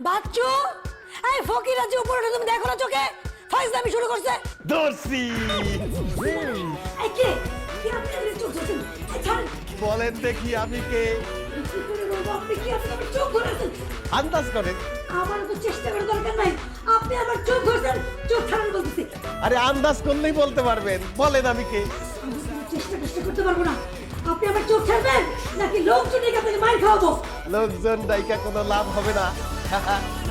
বাচ্চু এই ফকির আছে উপরে তুমি দেখো না চোখে ফাইজলামি শুরু করছে দর্শি এই কে কি আপনি চোখ ধরছেন এই ছাড়েন বলেন দেখি আমি কে কি করে বলবো আপনি কি আপনি আমার চোখ ধরেছেন আন্দাজ করেন আমার তো চেষ্টা করার দরকার নাই আপনি আমার চোখ ধরছেন চোখ ছাড়েন বলতেছি আরে আন্দাজ করলেই বলতে পারবেন বলেন আমি কে আমি কোনো চেষ্টা করতে পারবো না আপনি আমার চোখ ছাড়বেন নাকি লোকজন এখান থেকে মার খাওয়াবো লোকজন ডাইকা কোনো লাভ হবে না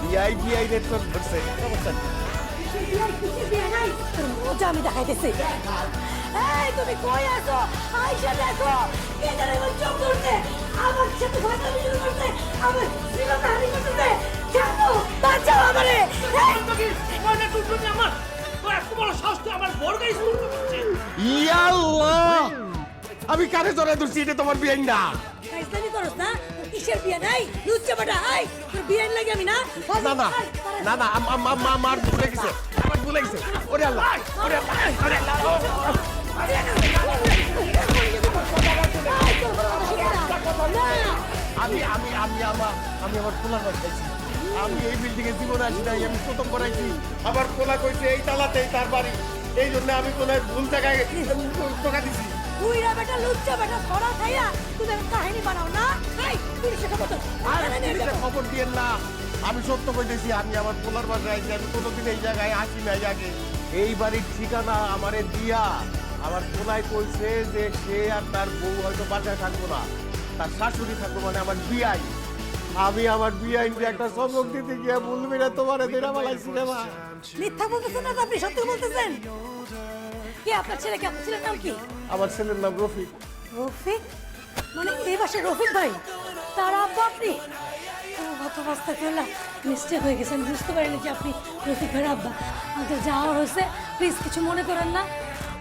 বিআই রে চোখ ধরছে সমস্যা নেই। মজা আমি দেখাইতেছি এই তুমি কই আছো আইসা দেখো কে জানে আমার চোখ ধরছে আমার সাথে ফাটাফাটি শুরু করছে আমার জীবনটা হানি করতেছে জানো বাঁচাও আমারে ইয়াল্লাহ আমি কানে জড়াই ধরছি এটা তোমার বিআই না ফাইজলামি করছ না কিসের বিয়ে নাই লুচ্চা বেটা আই তোর বিয়ে লাগি আমি না না না না না আমার ভুলে গেছে আমার ভুলে গেছে ওরে আল্লাহ ওরে আল্লাহ ওরে আল্লাহ আমি আমি আমি আমার আমি আমার পোলার বাসাইছি আমি এই বিল্ডিং এ জীবনে আসি নাই আমি প্রথম করাইছি আমার পোলা কইছে এই তালাতেই তার বাড়ি এই জন্য আমি কোনো ভুল জায়গায় টাকা দিছি বুইরা বেটা লুচ্চা বেটা ধরা খাইয়া তুমি একটা কাহিনী বানাও না এই পুলিশে খবর দাও পুলিশে খবর দিয়েন না আমি সত্য কইতেছি আমি আমার পোলার বাসায় আইছি আমি কোনোদিন এই জায়গায় আসি নাই আগে এই বাড়ির ঠিকানা আমারে দিয়া আমার পোলায় কইছে যে সে আর তার বউ হয়তো বাসায় থাকবো না তার শাশুড়ি থাকবো মানে আমার বিয়াই আমি আমার বিয়াইনকে একটা চমক দিতে গিয়ে বলবি না তোমার দেরা বালাইছি রে মা মিথ্যা বলতেছেন না তো আপনি সত্যি বলতেছেন কি আপনার ছেলে কি আপনার ছেলের নাম কি আমার ছেলের নাম রফিক রফিক মানে এই বাসে রফিক ভাই তার আব্বা আপনি গত বাস্তা করলাম মিস্টেক হয়ে গেছে আমি বুঝতে পারিনি যে আপনি রফিক ভাইয়ের আব্বা আঙ্কেল যাওয়ার হয়েছে প্লিজ কিছু মনে করেন না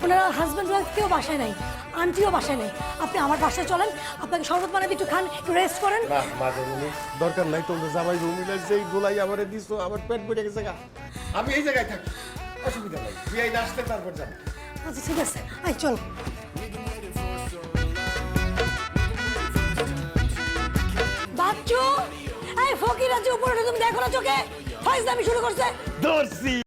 ওনারা হাজব্যান্ড ওয়াইফ কেউ বাসায় নাই আন্টিও বাসায় নেই আপনি আমার বাসায় চলেন আপনাকে শরবত বানাবি একটু খান একটু রেস্ট করেন না মাঝে দরকার নাই তোমরা জামাই রুমিলা যেই গোলাই আমারে দিছো আমার পেট বেড়ে গেছে গা আমি এই জায়গায় থাকি অসুবিধা নাই বিয়াই আসতে তারপর যাবো আচ্ছা ঠিক আছে আই চল বাচ্চু এই ফকির আছে উপরে তুমি দেখো না চোখে ফাইজলামি শুরু করছে দর্শি